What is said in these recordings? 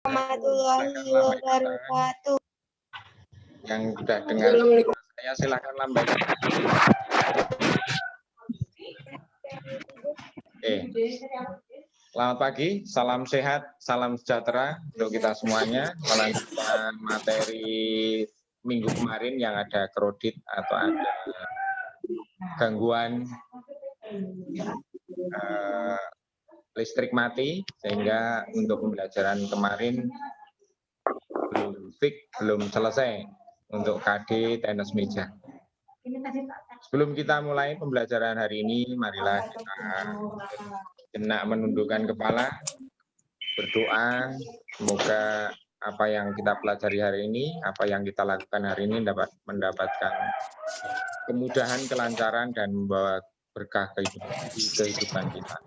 warahmatullahi wabarakatuh. Yang sudah dengar saya silakan lambaikan. Selamat pagi, salam sehat, salam sejahtera untuk kita semuanya. Melanjutkan materi minggu kemarin yang ada kredit atau ada gangguan listrik mati, sehingga untuk pembelajaran kemarin belum selesai untuk KD tenis meja. Sebelum kita mulai pembelajaran hari ini, marilah kita sejenak menundukkan kepala, berdoa, semoga apa yang kita pelajari hari ini, apa yang kita lakukan hari ini dapat mendapatkan kemudahan, kelancaran, dan membawa berkah kehidupan kita.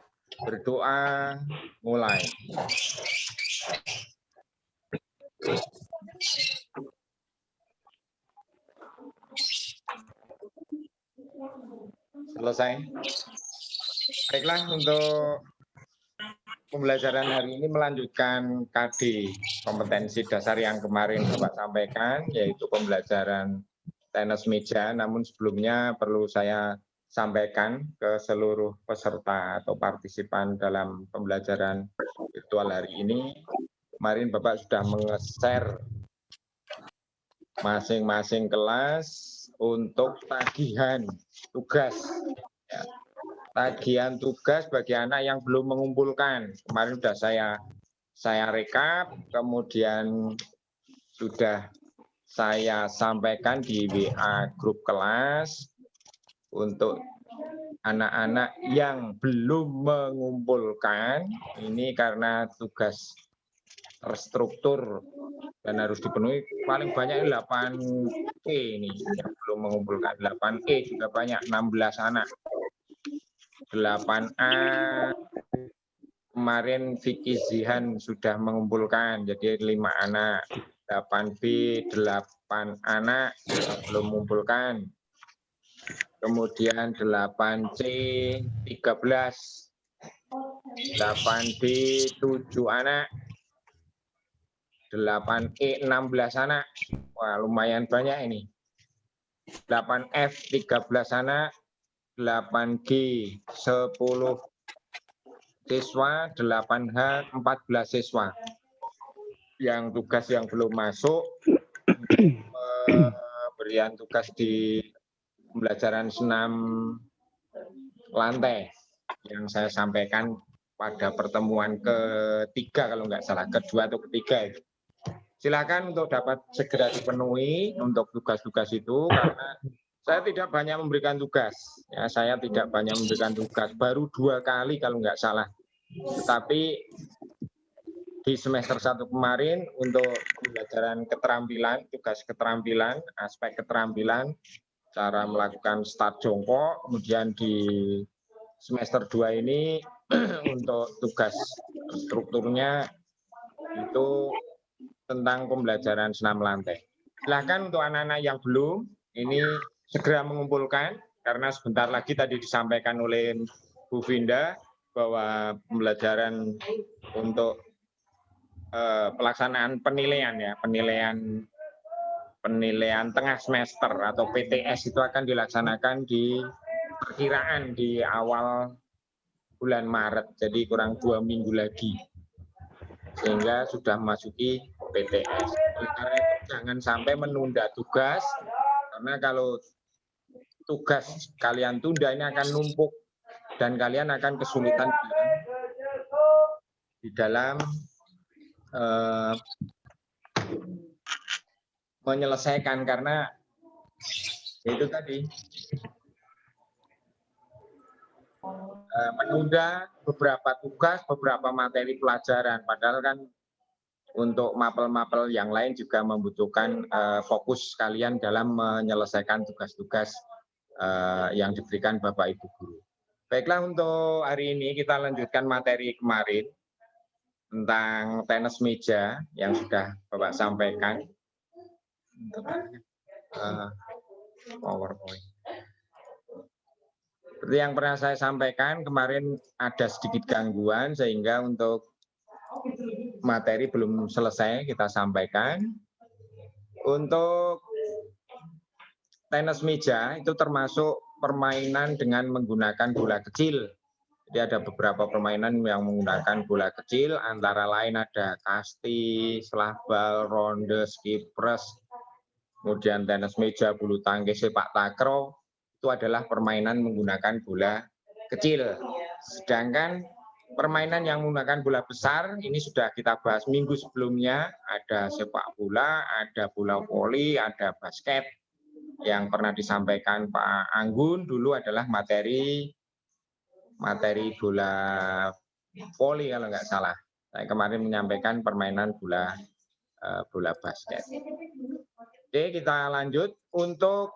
Berdoa, mulai. Selesai. Baiklah, untuk pembelajaran hari ini melanjutkan KD, kompetensi dasar yang kemarin Bapak sampaikan, yaitu pembelajaran tenis meja. Namun sebelumnya perlu saya sampaikan ke seluruh peserta atau partisipan dalam pembelajaran virtual hari ini. Kemarin Bapak sudah menge-share masing-masing kelas untuk tagihan tugas. Ya. Tagihan tugas bagi anak yang belum mengumpulkan. Kemarin sudah saya rekap, kemudian sudah saya sampaikan di WA grup kelas untuk anak-anak yang belum mengumpulkan. Ini karena tugas terstruktur dan harus dipenuhi paling banyak 8E ini yang belum mengumpulkan. 8E juga banyak, 16 anak. 8A kemarin Vicky Zihan sudah mengumpulkan, jadi 5 anak. 8B 8 anak belum mengumpulkan. Kemudian 8C 13, 8D 7 anak, 8E 16 anak. Wah, lumayan banyak ini. 8F 13 anak, 8G 10 siswa, 8H 14 siswa. Yang tugas yang belum masuk, pemberian tugas di pembelajaran senam lantai yang saya sampaikan pada pertemuan ketiga kalau nggak salah, kedua atau ketiga itu. Silakan untuk dapat segera dipenuhi untuk tugas-tugas itu, karena saya tidak banyak memberikan tugas. Ya, saya tidak banyak memberikan tugas, baru 2 kali kalau nggak salah. Tetapi di semester 1 kemarin untuk pembelajaran keterampilan, tugas keterampilan, aspek keterampilan, cara melakukan start jongkok, kemudian di semester 2 ini untuk tugas strukturnya itu tentang pembelajaran senam lantai. Silakan untuk anak-anak yang belum, ini segera mengumpulkan, karena sebentar lagi tadi disampaikan oleh Bu Vinda bahwa pembelajaran untuk pelaksanaan penilaian ya, penilaian tengah semester atau PTS itu akan dilaksanakan di perkiraan di awal bulan Maret, jadi kurang 2 minggu lagi, sehingga sudah memasuki PTS. Oleh karena itu jangan sampai menunda tugas, karena kalau tugas kalian tunda ini akan numpuk dan kalian akan kesulitan di dalam menyelesaikan, karena itu tadi menunda beberapa tugas, beberapa materi pelajaran, padahal kan untuk mapel-mapel yang lain juga membutuhkan fokus kalian dalam menyelesaikan tugas-tugas yang diberikan Bapak Ibu Guru. Baiklah, untuk hari ini kita lanjutkan materi kemarin tentang tenis meja yang sudah Bapak sampaikan. PowerPoint. Seperti yang pernah saya sampaikan kemarin, ada sedikit gangguan sehingga untuk materi belum selesai kita sampaikan. Untuk tenis meja itu termasuk permainan dengan menggunakan bola kecil. Jadi ada beberapa permainan yang menggunakan bola kecil, antara lain ada kasti, selahbal, ronde, skipres, kemudian tenis meja, bulu tangkis, sepak takraw, itu adalah permainan menggunakan bola kecil. Sedangkan permainan yang menggunakan bola besar ini sudah kita bahas minggu sebelumnya, ada sepak bola, ada bola voli, ada basket. Yang pernah disampaikan Pak Anggun dulu adalah materi bola voli kalau nggak salah. Saya kemarin menyampaikan permainan bola basket. Oke, kita lanjut. Untuk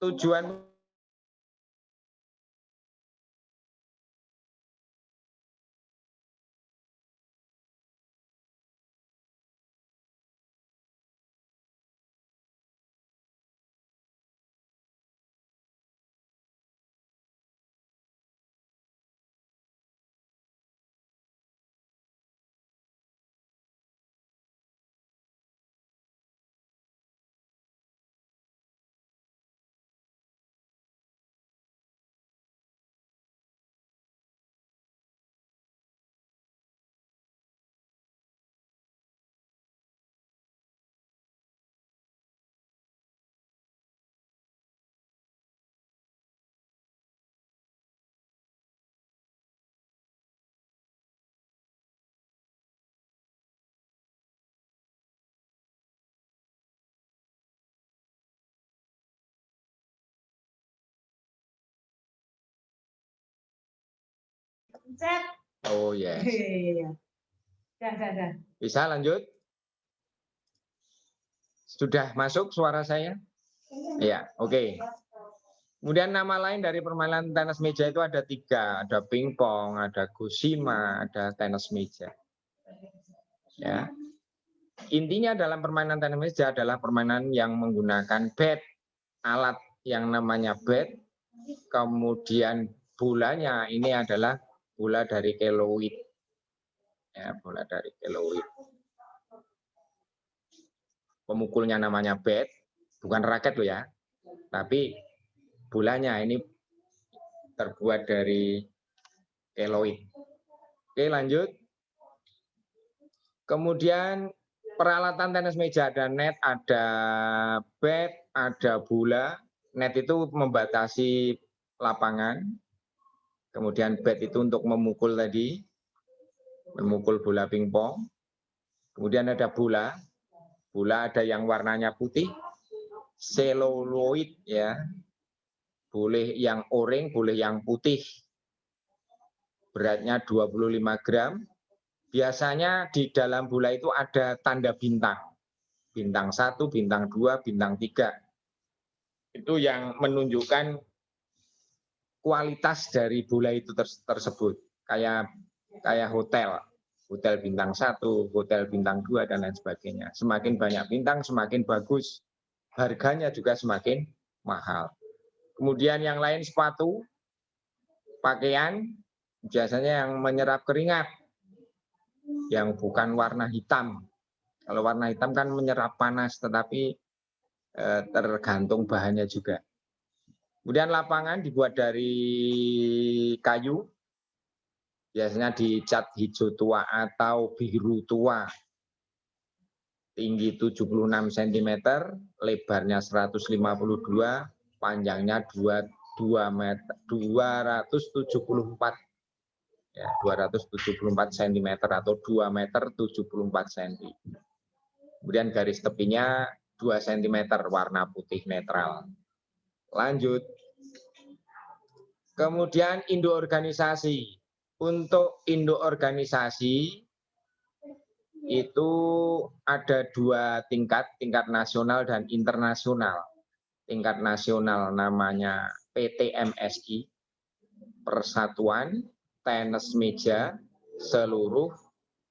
tujuan oh yes. Bisa lanjut? Sudah masuk suara saya? Ya, oke. Kemudian nama lain dari permainan tenis meja itu ada 3, ada pingpong, ada gosima, ada tenis meja. Ya. Intinya dalam permainan tenis meja adalah permainan yang menggunakan bat, alat yang namanya bat, kemudian bolanya ini adalah bola dari keloid. Ya, bola dari keloid. Pemukulnya namanya bat, bukan raket loh ya, tapi bolanya ini terbuat dari keloid. Oke, lanjut. Kemudian peralatan tenis meja ada net, ada bat, ada bola. Net itu membatasi lapangan. Kemudian bat itu untuk memukul tadi, memukul bola pingpong. Kemudian ada bola. Bola ada yang warnanya putih, seluloid ya. Boleh yang oranye, boleh yang putih. Beratnya 25 gram. Biasanya di dalam bola itu ada tanda bintang. Bintang 1, bintang 2, bintang 3. Itu yang menunjukkan kualitas dari bola itu tersebut. Kayak hotel. Hotel bintang 1, hotel bintang 2, dan lain sebagainya. Semakin banyak bintang, semakin bagus. Harganya juga semakin mahal. Kemudian yang lain sepatu, pakaian, biasanya yang menyerap keringat, yang bukan warna hitam. Kalau warna hitam kan menyerap panas, tetapi tergantung bahannya juga. Kemudian lapangan dibuat dari kayu, biasanya dicat hijau tua atau biru tua. Tinggi 76 cm, lebarnya 152, panjangnya 2 meter 274 ya, 274 cm atau 2 meter 74 cm. Kemudian garis tepinya 2 cm warna putih netral. Lanjut. Kemudian induk organisasi. Untuk induk organisasi itu ada 2 tingkat, tingkat nasional dan internasional. Tingkat nasional namanya PTMSI, Persatuan Tenis Meja Seluruh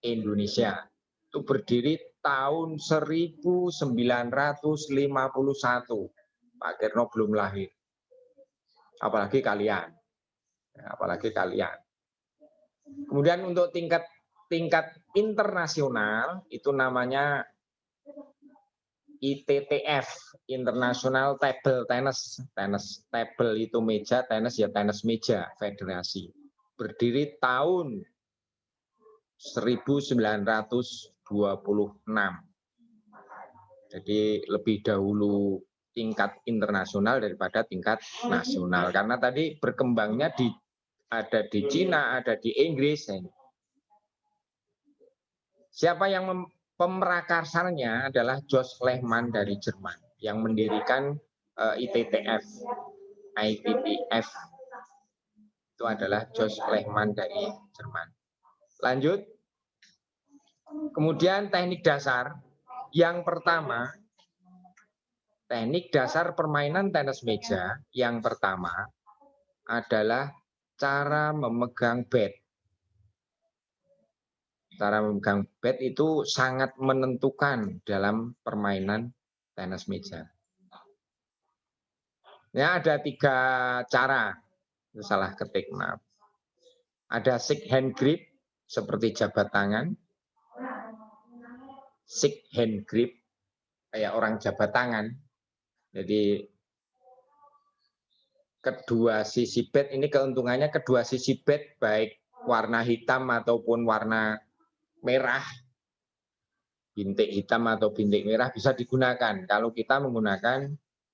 Indonesia. Itu berdiri tahun 1951. Pak Kirno belum lahir. Apalagi kalian. Kemudian untuk tingkat tingkat internasional itu namanya ITTF, International Table Tennis. Tennis table itu meja, tenis ya tenis meja, federasi. Berdiri tahun 1926. Jadi lebih dahulu tingkat internasional daripada tingkat nasional. Karena tadi berkembangnya ada di Cina, ada di Inggris. Siapa yang pemerakarsanya adalah Jos Lehmann dari Jerman yang mendirikan ITTF. ITTF itu adalah Jos Lehmann dari Jerman. Lanjut. Kemudian teknik dasar. Yang pertama, teknik dasar permainan tenis meja yang pertama adalah cara memegang bat. Cara memegang bat itu sangat menentukan dalam permainan tenis meja. Ya, ada 3 cara. Salah ketik, maaf. Ada shake hand grip seperti jabat tangan. Shake hand grip kayak orang jabat tangan. Jadi kedua sisi bat ini keuntungannya kedua sisi bat baik warna hitam ataupun warna merah, bintik hitam atau bintik merah bisa digunakan. Kalau kita menggunakan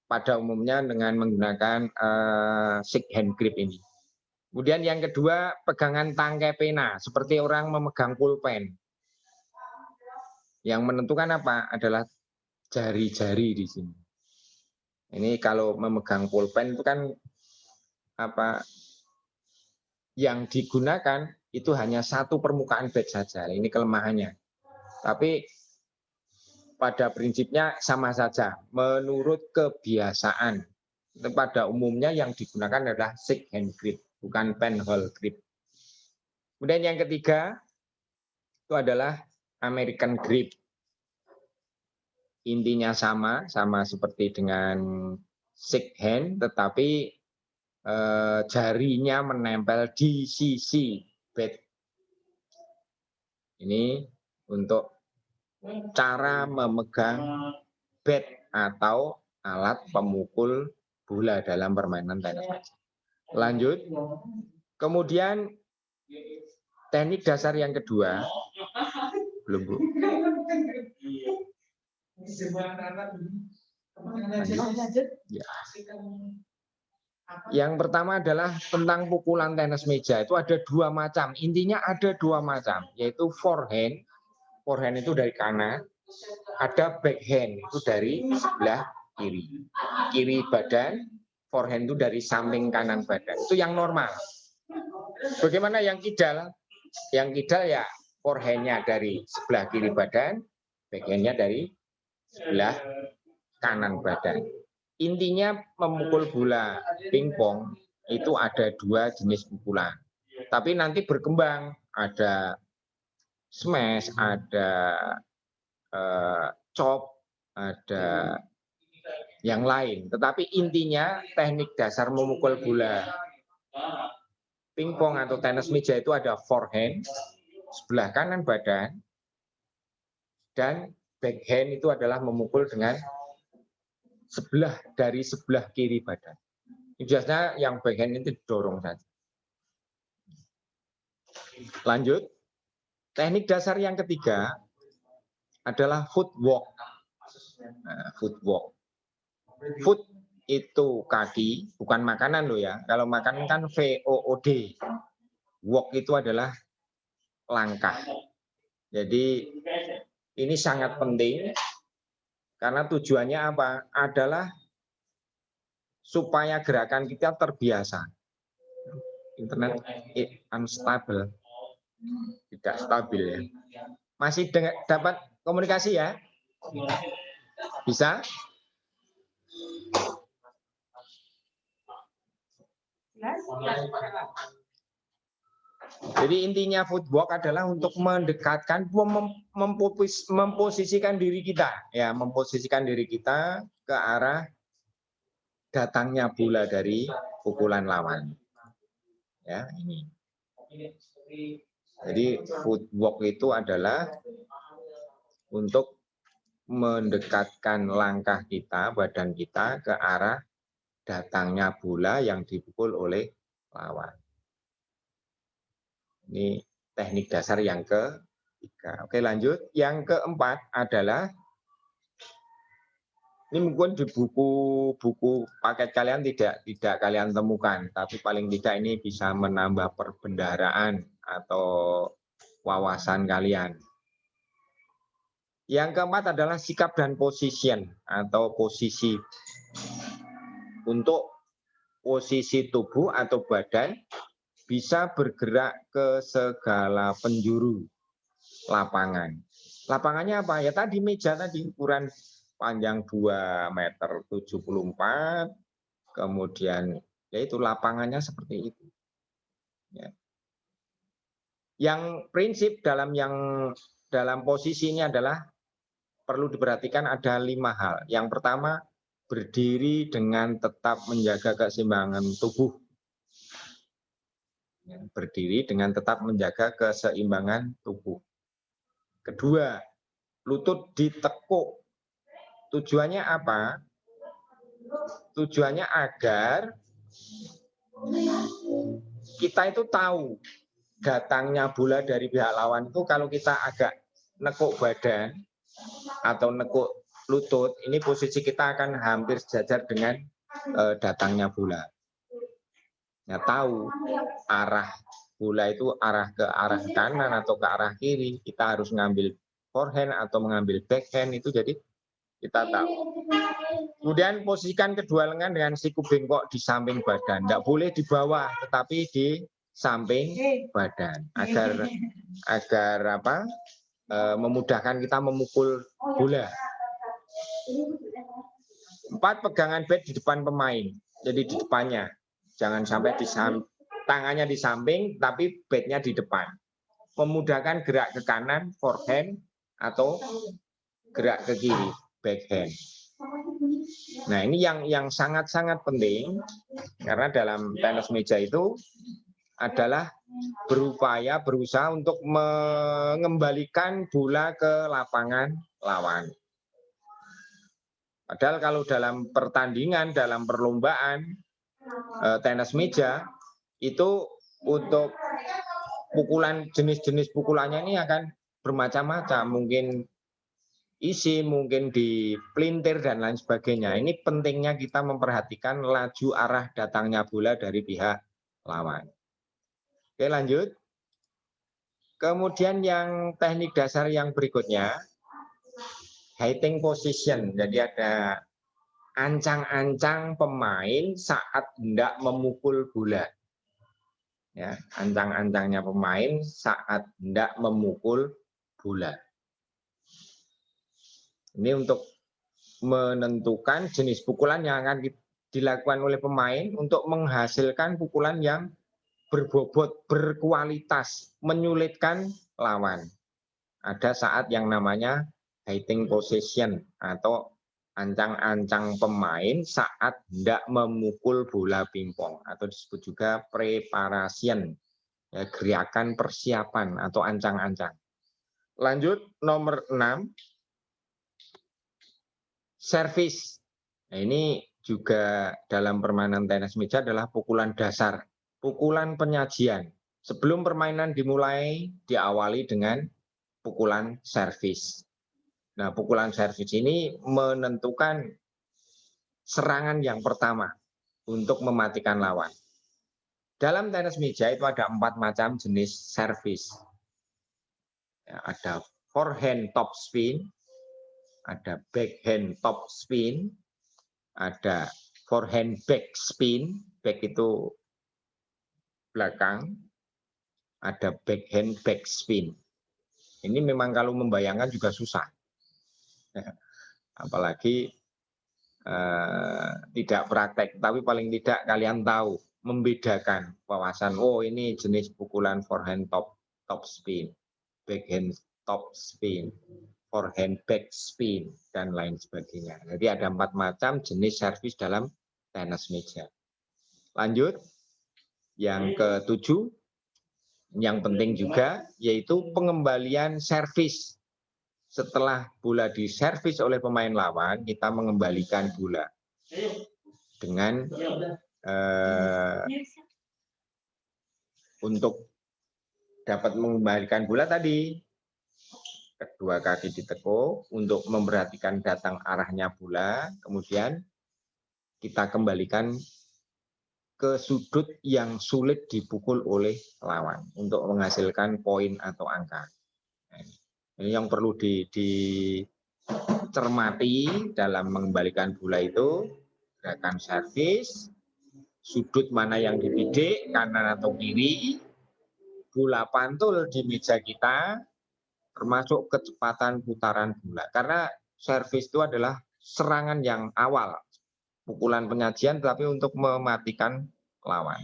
pada umumnya dengan menggunakan shake hand grip ini. Kemudian yang kedua pegangan tangkai pena seperti orang memegang pulpen. Yang menentukan apa adalah jari-jari di sini. Ini kalau memegang pulpen itu kan apa yang digunakan itu hanya satu permukaan bat saja. Ini kelemahannya. Tapi pada prinsipnya sama saja. Menurut kebiasaan, pada umumnya yang digunakan adalah shake hand grip, bukan penhole grip. Kemudian yang ketiga itu adalah American grip. Intinya sama seperti dengan shake hand, tetapi jarinya menempel di sisi bat. Ini untuk cara memegang bat atau alat pemukul bola dalam permainan tenis meja. Lanjut. Kemudian teknik dasar yang kedua, belum Bu. Lanjut. Ya. Yang pertama adalah tentang pukulan tenis meja. Itu ada 2 macam. Intinya ada 2 macam, yaitu forehand. Forehand itu dari kanan. Ada backhand itu dari sebelah kiri. Kiri badan, forehand itu dari samping kanan badan. Itu yang normal. Bagaimana yang kidal? Yang kidal ya forehandnya dari sebelah kiri badan, backhandnya dari sebelah kanan badan. Intinya memukul bola pingpong itu ada 2 jenis pukulan. Tapi nanti berkembang, ada smash, ada chop, ada yang lain. Tetapi intinya teknik dasar memukul bola pingpong atau tenis meja itu ada forehand, sebelah kanan badan, dan backhand itu adalah memukul dengan dari sebelah kiri badan. Biasanya yang backhand itu didorong saja. Lanjut. Teknik dasar yang ketiga adalah footwork. Nah, footwork. Foot itu kaki, bukan makanan loh ya. Kalau makanan kan VOOD. Walk itu adalah langkah. Jadi ini sangat penting karena tujuannya apa? Adalah supaya gerakan kita terbiasa. Internet unstable, tidak stabil ya. Masih dapat komunikasi ya? Bisa? Jadi intinya footwork adalah untuk mendekatkan, memposisikan diri kita, ya, memposisikan diri kita ke arah datangnya bola dari pukulan lawan. Ya, ini. Jadi footwork itu adalah untuk mendekatkan langkah kita, badan kita ke arah datangnya bola yang dipukul oleh lawan. Ini teknik dasar yang ketiga. Oke, lanjut. Yang keempat adalah, ini mungkin di buku paket kalian tidak kalian temukan, tapi paling tidak ini bisa menambah perbendaharaan atau wawasan kalian. Yang keempat adalah sikap dan position atau posisi. Untuk posisi tubuh atau badan bisa bergerak ke segala penjuru lapangan. Lapangannya apa? Ya tadi meja tadi, ukuran panjang 2,74 meter, kemudian yaitu lapangannya seperti itu. Ya. Yang prinsip dalam posisi ini adalah perlu diperhatikan ada 5 hal. Yang pertama, berdiri dengan tetap menjaga keseimbangan tubuh. Ya, berdiri dengan tetap menjaga keseimbangan tubuh. Kedua, lutut ditekuk. Tujuannya apa? Tujuannya agar kita itu tahu datangnya bola dari pihak lawan itu kalau kita agak nekuk badan atau nekuk lutut, ini posisi kita akan hampir sejajar dengan datangnya bola. Ya, tahu arah bola itu arah ke arah kanan atau ke arah kiri, kita harus ngambil forehand atau mengambil backhand, itu jadi kita tahu. Kemudian posisikan kedua lengan dengan siku bengkok di samping badan. Tidak boleh di bawah, tetapi di samping badan. Agar apa? Memudahkan kita memukul bola. 4, pegangan bat di depan pemain. Jadi di depannya. Jangan sampai tangannya di samping, tapi batnya di depan. Memudahkan gerak ke kanan, forehand, atau gerak ke kiri, backhand. Nah, ini yang sangat-sangat penting, karena dalam tenis meja itu adalah berusaha untuk mengembalikan bola ke lapangan lawan. Padahal kalau dalam pertandingan, dalam perlombaan tenis meja, itu untuk pukulan, jenis-jenis pukulannya ini akan bermacam-macam, mungkin isi, mungkin di pelintir dan lain sebagainya. Ini pentingnya kita memperhatikan laju arah datangnya bola dari pihak lawan. Oke, lanjut. Kemudian yang teknik dasar yang berikutnya, hitting position. Jadi ada ancang-ancang pemain saat hendak memukul bola. Ya, ancang-ancangnya pemain saat hendak memukul bola. Ini untuk menentukan jenis pukulan yang akan dilakukan oleh pemain untuk menghasilkan pukulan yang berbobot, berkualitas, menyulitkan lawan. Ada saat yang namanya hitting position atau ancang-ancang pemain saat hendak memukul bola pingpong, atau disebut juga preparation, ya, gerakan persiapan atau ancang-ancang. Lanjut, nomor 6. Servis. Nah, ini juga dalam permainan tenis meja adalah pukulan dasar, pukulan penyajian. Sebelum permainan dimulai, diawali dengan pukulan servis. Nah, pukulan servis ini menentukan serangan yang pertama untuk mematikan lawan. Dalam tenis meja itu ada 4 macam jenis servis. Ya, ada forehand top spin, ada backhand top spin, ada forehand back spin, back itu belakang, ada backhand back spin. Ini memang kalau membayangkan juga susah. Apalagi tidak praktek, tapi paling tidak kalian tahu, membedakan wawasan, oh ini jenis pukulan forehand top spin, backhand top spin, forehand back spin, dan lain sebagainya. Jadi ada 4 macam jenis servis dalam tenis meja. Lanjut, yang ke-7, Yang penting juga yaitu pengembalian servis. Setelah bola diservis oleh pemain lawan, kita mengembalikan bola dengan untuk dapat mengembalikan bola tadi, kedua kaki ditekuk untuk memperhatikan datang arahnya bola, kemudian kita kembalikan ke sudut yang sulit dipukul oleh lawan untuk menghasilkan poin atau angka. Ini yang perlu dicermati dalam mengembalikan bola itu, gerakan servis, sudut mana yang dibidik, kanan atau kiri, bola pantul di meja kita, termasuk kecepatan putaran bola. Karena servis itu adalah serangan yang awal, pukulan penyajian tapi untuk mematikan lawan.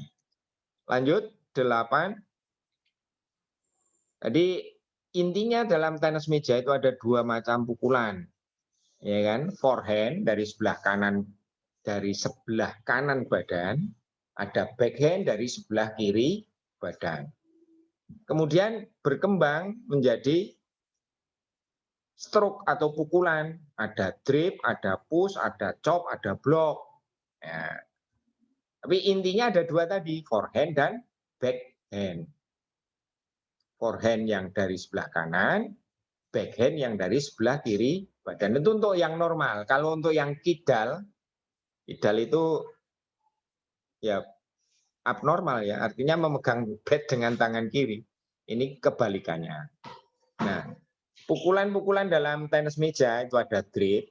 Lanjut, 8. Jadi intinya dalam tenis meja itu ada 2 macam pukulan. Ya kan? Forehand dari sebelah kanan badan, ada backhand dari sebelah kiri badan. Kemudian berkembang menjadi stroke atau pukulan, ada drip, ada push, ada chop, ada block. Ya. Tapi intinya ada 2 tadi, forehand dan backhand. Forehand yang dari sebelah kanan, backhand yang dari sebelah kiri badan. Itu untuk yang normal. Kalau untuk yang kidal itu ya abnormal ya, artinya memegang bat dengan tangan kiri. Ini kebalikannya. Nah, pukulan-pukulan dalam tenis meja itu ada drip.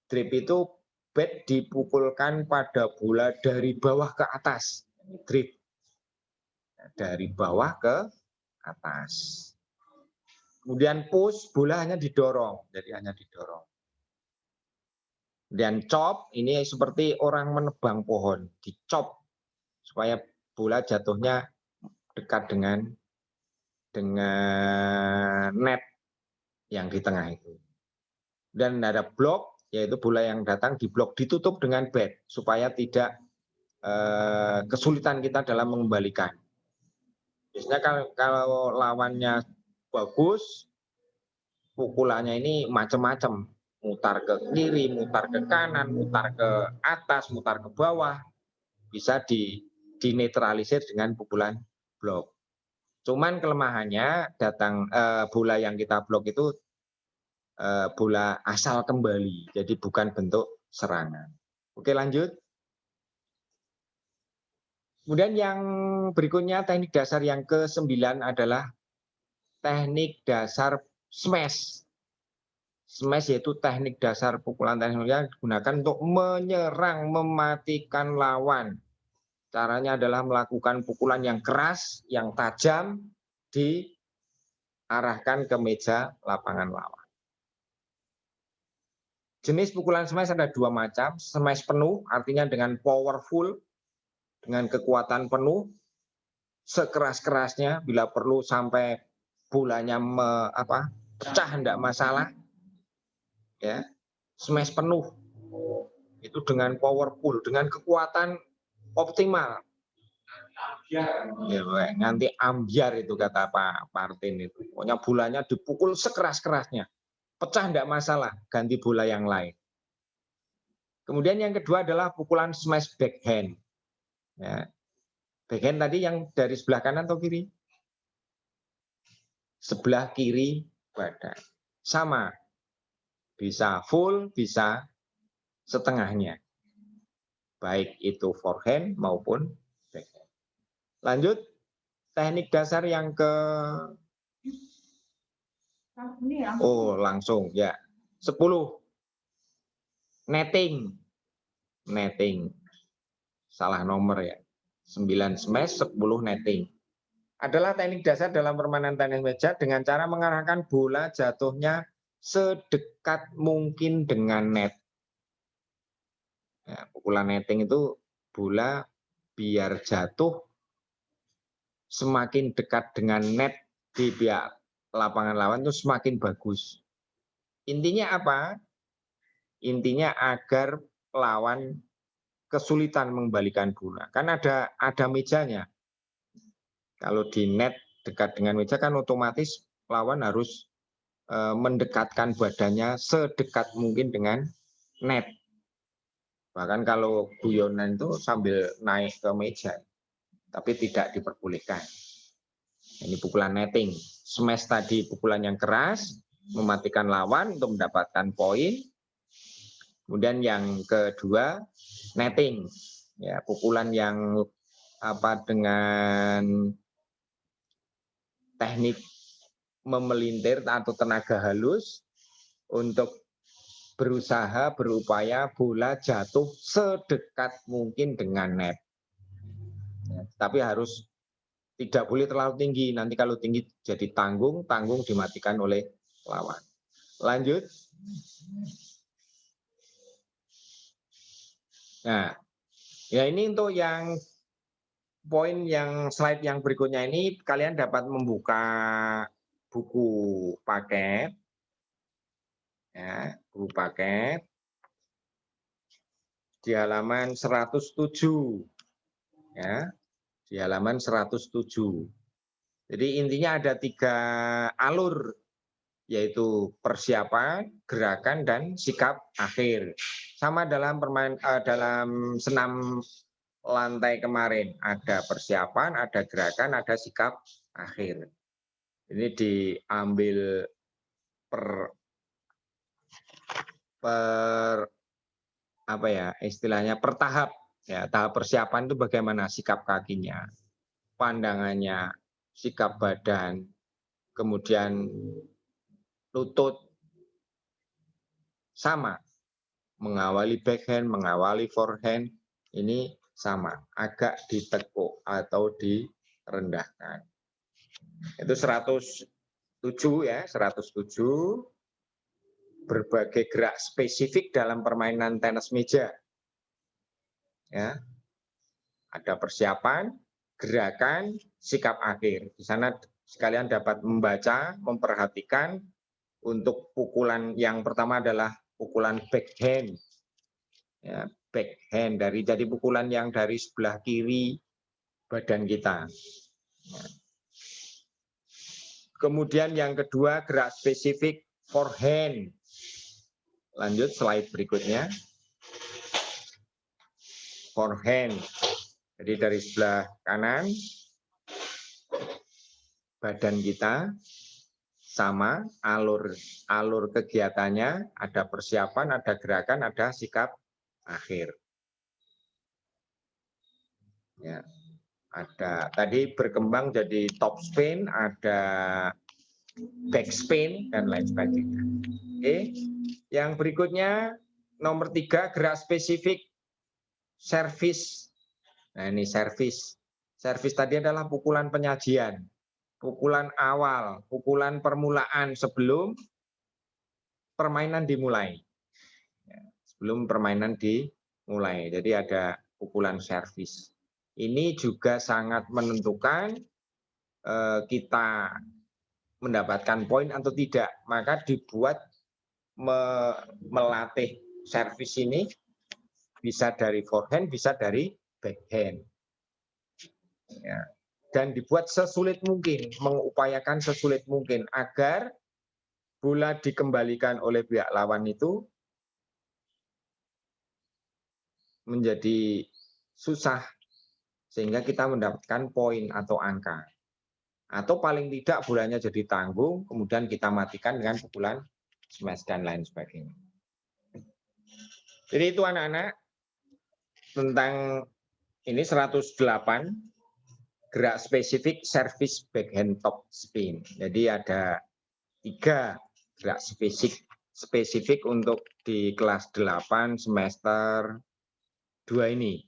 Drip itu bat dipukulkan pada bola dari bawah ke atas. Drip. Dari bawah ke atas. Kemudian push, bola hanya didorong. Jadi hanya didorong. Dan chop, ini seperti orang menebang pohon. Dicop supaya bola jatuhnya dekat dengan net yang di tengah itu. Dan ada block, yaitu bola yang datang di blok ditutup dengan bat supaya tidak kesulitan kita dalam mengembalikan. Biasanya kalau lawannya bagus, pukulannya ini macam-macam, mutar ke kiri, mutar ke kanan, mutar ke atas, mutar ke bawah, bisa dinetralisir dengan pukulan blok. Cuman kelemahannya bola yang kita blok itu bola asal kembali, jadi bukan bentuk serangan. Oke, lanjut. Kemudian yang berikutnya teknik dasar yang ke-9 adalah teknik dasar smash. Smash yaitu teknik dasar pukulan tenis meja digunakan untuk menyerang, mematikan lawan. Caranya adalah melakukan pukulan yang keras, yang tajam, diarahkan ke meja lapangan lawan. Jenis pukulan smash ada 2 macam. Smash penuh, artinya dengan powerful, dengan kekuatan penuh, sekeras-kerasnya, bila perlu sampai bolanya pecah, tidak masalah. Ya, smash penuh, itu dengan powerful, dengan kekuatan optimal. Ya, nanti ambiar itu kata Pak Martin itu. Pokoknya bolanya dipukul sekeras-kerasnya. Pecah tidak masalah, ganti bola yang lain. Kemudian yang kedua adalah pukulan smash backhand. Ya. Backhand tadi yang dari sebelah kanan atau kiri? Sebelah kiri badan. Sama. Bisa full, bisa setengahnya. Baik itu forehand maupun backhand. Lanjut, teknik dasar yang langsung ya. 10. Netting. Salah nomor ya. 9 smash, 10 netting. Adalah teknik dasar dalam permainan tenis meja dengan cara mengarahkan bola jatuhnya sedekat mungkin dengan net. Ya, pukulan netting itu bola biar jatuh semakin dekat dengan net di pihak lapangan lawan itu semakin bagus. Intinya apa? Intinya agar lawan kesulitan mengembalikan bola. Kan ada mejanya. Kalau di net dekat dengan meja kan otomatis lawan harus mendekatkan badannya sedekat mungkin dengan net. Bahkan kalau guyonan itu sambil naik ke meja, tapi tidak diperbolehkan. Ini pukulan netting. Smash tadi pukulan yang keras, mematikan lawan untuk mendapatkan poin. Kemudian yang kedua, netting. Ya, pukulan yang dengan teknik memelintir atau tenaga halus untuk berupaya bola jatuh sedekat mungkin dengan net. Ya, tapi harus tidak boleh terlalu tinggi. Nanti kalau tinggi jadi tanggung dimatikan oleh lawan. Lanjut. Nah, ya ini untuk yang poin yang slide yang berikutnya ini kalian dapat membuka buku paket. Ya, buku paket di halaman 107. Ya, di halaman 107. Jadi intinya ada 3 alur, yaitu persiapan, gerakan, dan sikap akhir. Sama dalam dalam senam lantai kemarin, ada persiapan, ada gerakan, ada sikap akhir. Ini diambil per apa ya istilahnya per tahap. Ya, tahap persiapan itu bagaimana sikap kakinya, pandangannya, sikap badan, kemudian lutut, sama. Mengawali backhand, mengawali forehand, ini sama. Agak ditekuk atau direndahkan. Itu 107 ya, 107. Berbagai gerak spesifik dalam permainan tenis meja. Ya. Ada persiapan, gerakan, sikap akhir. Di sana sekalian dapat membaca, memperhatikan. Untuk pukulan yang pertama adalah pukulan backhand. Ya, backhand jadi pukulan yang dari sebelah kiri badan kita. Ya. Kemudian yang kedua gerak spesifik forehand. Lanjut slide berikutnya. Forehand. Jadi dari sebelah kanan badan kita sama, alur kegiatannya, ada persiapan, ada gerakan, ada sikap akhir. Ya, ada tadi berkembang jadi top spin, ada back spin dan lain sebagainya. Oke, yang berikutnya nomor 3 gerak spesifik servis. Nah ini servis. Servis tadi adalah pukulan penyajian. Pukulan awal, pukulan permulaan sebelum permainan dimulai. Sebelum permainan dimulai. Jadi ada pukulan servis. Ini juga sangat menentukan kita mendapatkan poin atau tidak. Maka dibuat melatih servis ini bisa dari forehand, bisa dari backhand. Ya. Dan dibuat sesulit mungkin, mengupayakan sesulit mungkin agar bola dikembalikan oleh pihak lawan itu menjadi susah sehingga kita mendapatkan poin atau angka. Atau paling tidak bolanya jadi tanggung, kemudian kita matikan dengan pukulan smash dan lain sebagainya. Jadi itu anak-anak tentang ini 108 gerak spesifik service backhand top spin. Jadi ada 3 gerak spesifik untuk di kelas 8 semester 2 ini.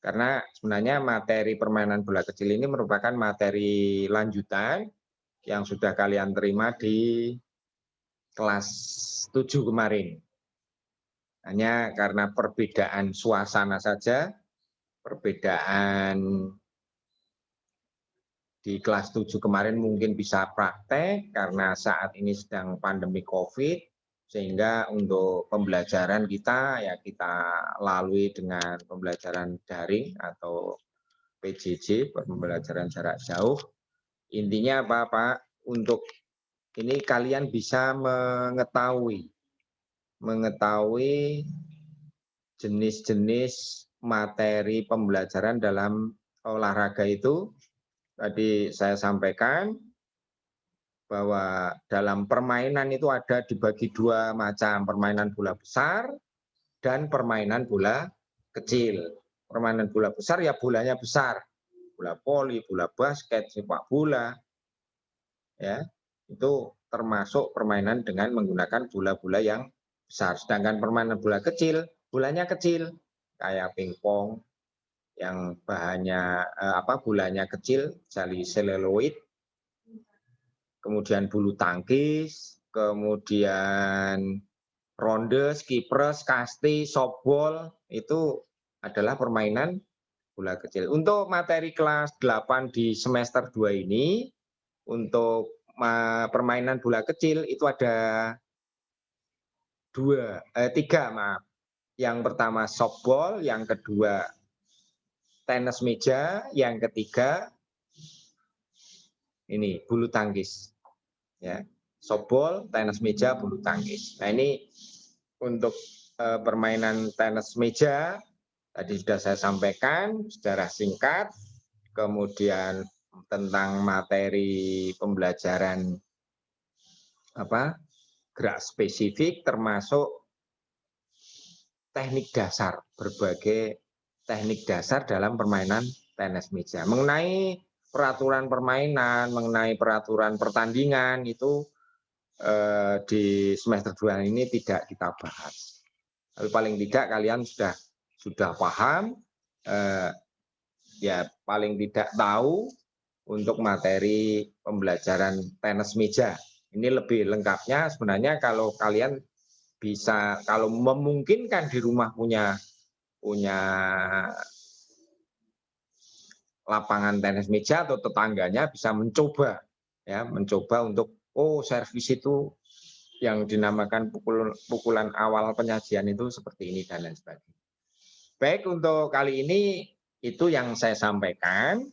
Karena sebenarnya materi permainan bola kecil ini merupakan materi lanjutan yang sudah kalian terima di kelas 7 kemarin. Hanya karena perbedaan suasana saja, perbedaan di kelas 7 kemarin mungkin bisa praktek karena saat ini sedang pandemi COVID, sehingga untuk pembelajaran kita ya kita lalui dengan pembelajaran daring atau PJJ, pembelajaran jarak jauh. Intinya apa, Pak? Untuk ini kalian bisa mengetahui jenis-jenis materi pembelajaran dalam olahraga itu. Tadi saya sampaikan bahwa dalam permainan itu ada dibagi dua macam, permainan bola besar dan permainan bola kecil. Permainan bola besar ya bolanya besar, bola voli, bola basket, sepak bola, ya itu termasuk permainan dengan menggunakan bola-bola yang besar. Sedangkan permainan bola kecil, bolanya kecil, kayak pingpong yang bahannya bolanya kecil, jadi seluloid, kemudian bulu tangkis, kemudian ronde, skipres, kasti, softball, itu adalah permainan bola kecil. Untuk materi kelas 8 di semester 2 ini, untuk permainan bola kecil itu ada tiga, maaf. Yang pertama softball, yang kedua tenis meja, yang ketiga ini bulu tangkis. Ya, softball, tenis meja, bulu tangkis. Nah ini untuk permainan tenis meja tadi sudah saya sampaikan secara singkat. Kemudian tentang materi pembelajaran gerak spesifik termasuk teknik dasar, berbagai teknik dasar dalam permainan tenis meja. Mengenai peraturan permainan, mengenai peraturan pertandingan itu di semester 2 ini tidak kita bahas. Tapi paling tidak kalian sudah paham, ya paling tidak tahu untuk materi pembelajaran tenis meja. Ini lebih lengkapnya sebenarnya kalau kalian bisa, kalau memungkinkan di rumah punya lapangan tenis meja atau tetangganya bisa mencoba untuk servis itu yang dinamakan pukulan awal penyajian itu seperti ini dan lain sebagainya. Baik, untuk kali ini itu yang saya sampaikan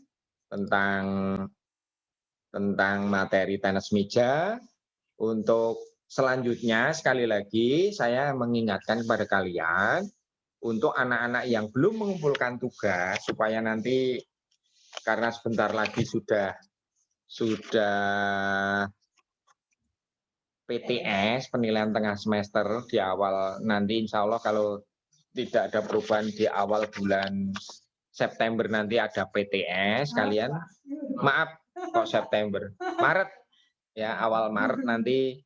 tentang materi tenis meja. Untuk selanjutnya sekali lagi saya mengingatkan kepada kalian untuk anak-anak yang belum mengumpulkan tugas supaya nanti, karena sebentar lagi sudah PTS, penilaian tengah semester di awal nanti, insya Allah kalau tidak ada perubahan di awal bulan September nanti ada PTS kalian. Maaf kok September, Maret ya, awal Maret nanti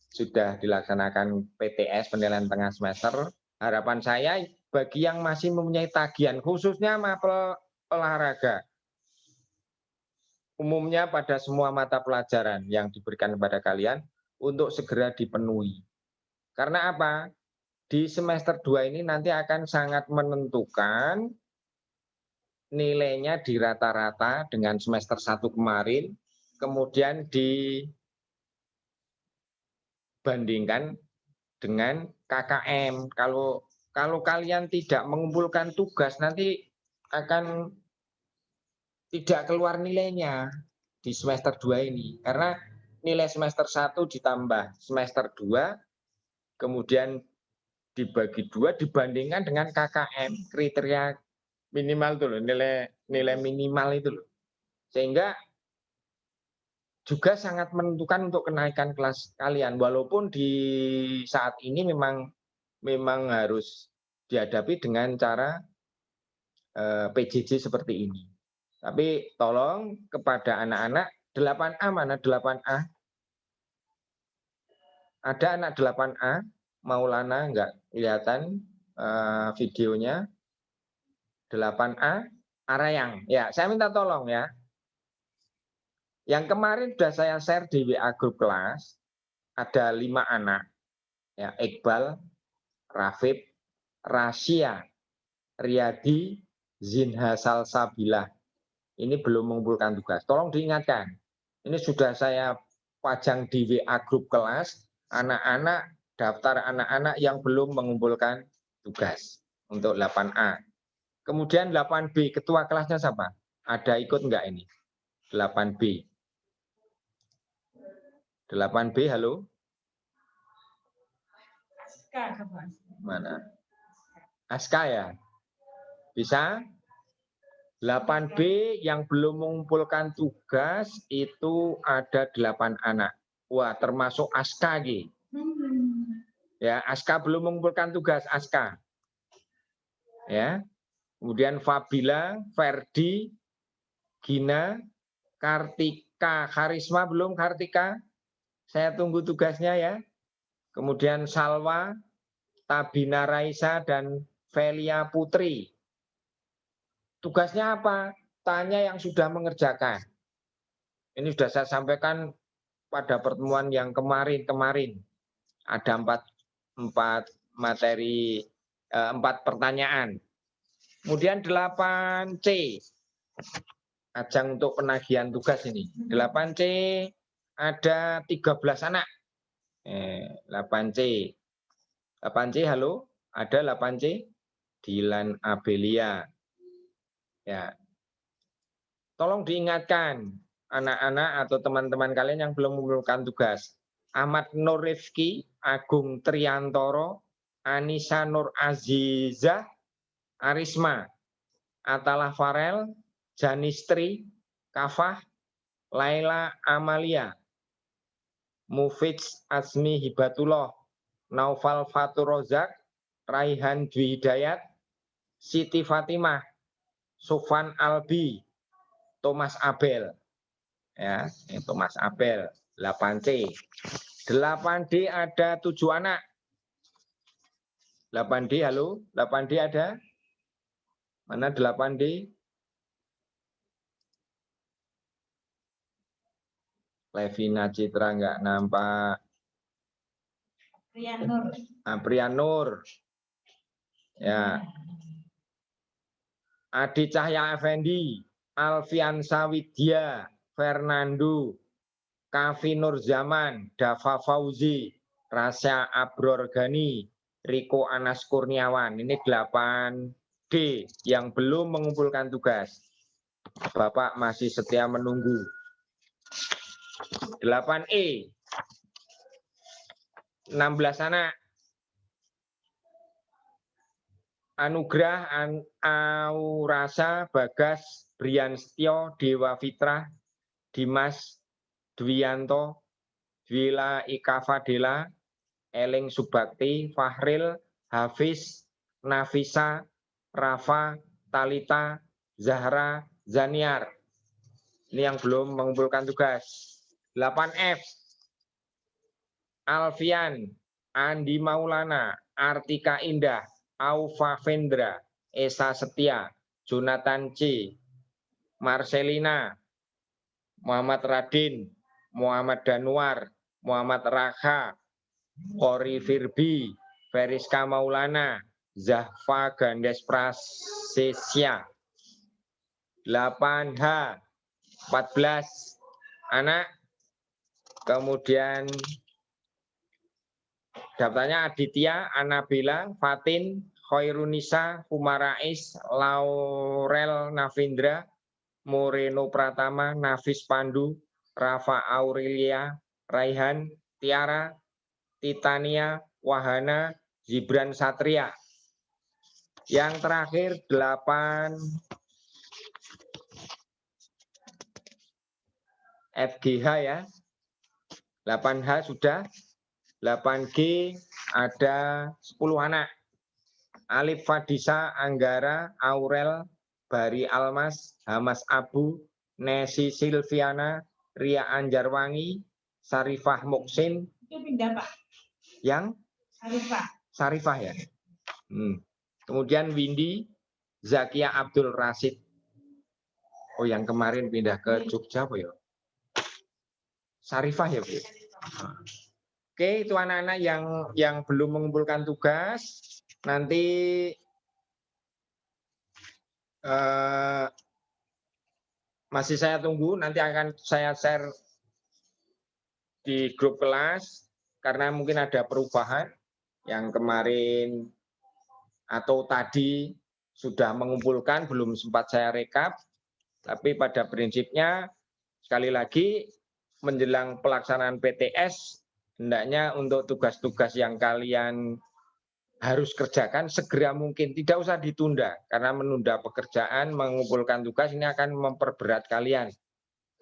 sudah dilaksanakan PTS, penilaian tengah semester. Harapan saya bagi yang masih mempunyai tagihan khususnya mapel olahraga, umumnya pada semua mata pelajaran yang diberikan kepada kalian untuk segera dipenuhi. Karena apa? Di semester 2 ini nanti akan sangat menentukan nilainya di rata-rata dengan semester 1 kemarin, kemudian dibandingkan dengan KKM. Kalau kalian tidak mengumpulkan tugas nanti akan tidak keluar nilainya di semester 2 ini. Karena nilai semester 1 ditambah semester 2 kemudian dibagi 2 dibandingkan dengan KKM, kriteria minimal itu loh, nilai minimal itu loh. Sehingga juga sangat menentukan untuk kenaikan kelas kalian, walaupun di saat ini memang harus dihadapi dengan cara PJJ seperti ini. Tapi tolong kepada anak-anak 8A, mana 8A? Ada anak 8A? Maulana enggak kelihatan videonya. 8A, Arayang. Ya, saya minta tolong ya. Yang kemarin sudah saya share di WA grup kelas, ada 5 anak. Ya, Iqbal, Rafib, Rasya, Riyadi, Zinha Salsabilah. Ini belum mengumpulkan tugas. Tolong diingatkan. Ini sudah saya pajang di WA grup kelas, anak-anak, daftar anak-anak yang belum mengumpulkan tugas untuk 8A. Kemudian 8B, ketua kelasnya siapa? Ada ikut enggak ini? 8B. 8B, halo? Mana? Aska ya? Bisa? 8B yang belum mengumpulkan tugas itu ada 8 anak. Wah, termasuk Aska Gi. Ya, Aska belum mengumpulkan tugas, Aska. Ya. Kemudian Fabila, Ferdi, Gina, Kartika, Karisma belum Kartika? Saya tunggu tugasnya ya. Kemudian Salwa, Tabina Raisa, dan Velia Putri. Tugasnya apa? Tanya yang sudah mengerjakan. Ini sudah saya sampaikan pada pertemuan yang kemarin. Ada 4 materi, 4 pertanyaan. Kemudian 8C. Ajang untuk penagihan tugas ini. 8C ada 13 anak. 8C. 8C, halo? Ada 8C? Dilan Abelia. Ya. Tolong diingatkan anak-anak atau teman-teman kalian yang belum mengumpulkan tugas. Ahmad Nur Rifki, Agung Triantoro, Anissa Nur Azizah, Arisma, Atalah Farel, Janistri, Kafah, Laila Amalia, Mufidz Azmi Hibatullah, Naufal Fatur Rozak, Raihan Dwi Hidayat, Siti Fatimah, Sufan Albi, Thomas Abel. Ya, Thomas Abel, 8C. 8D ada 7 anak. 8D, halo? 8D ada? Mana 8D? Levina Citra enggak nampak. Prianur. Ya. Adi Cahya Effendi, Alfiansa Widya, Fernando, Kavi Nur Zaman, Dava Fauzi, Rasya Abror Gani, Riko Anas Kurniawan. Ini 8D yang belum mengumpulkan tugas. Bapak masih setia menunggu. 8E. 16 anak. Anugrah Aurasa Bagas Brianstio Dewa Fitra Dimas Dwianto Dwila Ika Fadela Eling Subakti Fahril Hafiz Nafisa Rafa Talita Zahra Zaniar. Ini yang belum mengumpulkan tugas. 8F. Alfian Andi Maulana Artika Indah Aufa Vendra, Esa Setia, Jonathan C, Marcelina, Muhammad Radin, Muhammad Danuar, Muhammad Raha, Ori Firbi, Feriska Maulana, Zahfa Gandes Prasetya. 8H, 14 anak. Kemudian daftarnya Aditya, Anabila, Fatin, Khairunisa, Humarais, Laurel Navindra, Moreno Pratama, Nafis Pandu, Rafa Aurelia, Raihan, Tiara, Titania, Wahana, Zibran Satria. Yang terakhir 8 FGH ya. 8H sudah. 8G ada 10 anak. Alif Fadisa, Anggara, Aurel, Bari Almas, Hamas Abu, Nesi Silviana, Ria Anjarwangi, Sarifah Muksin. Itu pindah Pak. Yang? Sarifah ya. Kemudian Windy, Zakia Abdul Rasid. Oh yang kemarin pindah ke Jogja apa ya? Sarifah ya Bu. Oke, itu anak-anak yang belum mengumpulkan tugas. Nanti masih saya tunggu, nanti akan saya share di grup kelas karena mungkin ada perubahan yang kemarin atau tadi sudah mengumpulkan, belum sempat saya rekap. Tapi pada prinsipnya sekali lagi menjelang pelaksanaan PTS, hendaknya untuk tugas-tugas yang kalian harus kerjakan segera mungkin, tidak usah ditunda, karena menunda pekerjaan, mengumpulkan tugas ini akan memperberat kalian.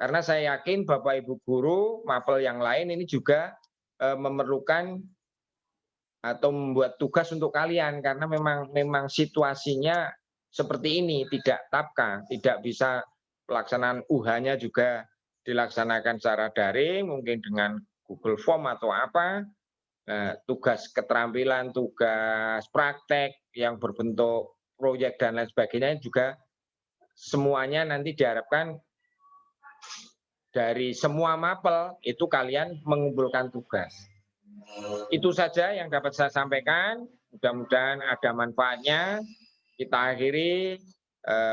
Karena saya yakin Bapak Ibu guru, mapel yang lain ini juga memerlukan atau membuat tugas untuk kalian, karena memang situasinya seperti ini, tidak tapka, tidak bisa pelaksanaan UH-nya juga dilaksanakan secara daring, mungkin dengan Google Form atau apa. Nah, tugas keterampilan, tugas praktek yang berbentuk proyek dan lain sebagainya juga semuanya nanti diharapkan dari semua mapel itu kalian mengumpulkan tugas. Itu saja yang dapat saya sampaikan. Mudah-mudahan ada manfaatnya. Kita akhiri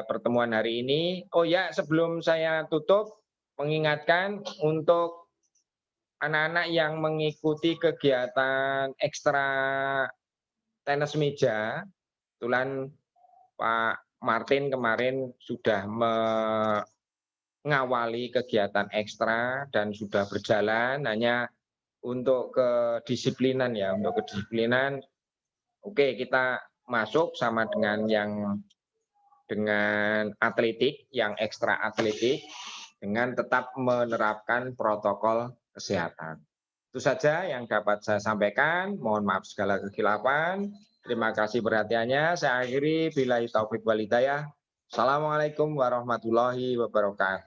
pertemuan hari ini. Oh ya, sebelum saya tutup, mengingatkan untuk anak-anak yang mengikuti kegiatan ekstra tenis meja, kebetulan Pak Martin kemarin sudah mengawali kegiatan ekstra dan sudah berjalan, hanya untuk kedisiplinan ya, untuk kedisiplinan. Oke, kita masuk sama dengan atletik, yang ekstra atletik, dengan tetap menerapkan protokol kesehatan. Itu saja yang dapat saya sampaikan. Mohon maaf segala kekhilafan. Terima kasih perhatiannya. Saya akhiri billahi taufik wal hidayah. Assalamualaikum warahmatullahi wabarakatuh.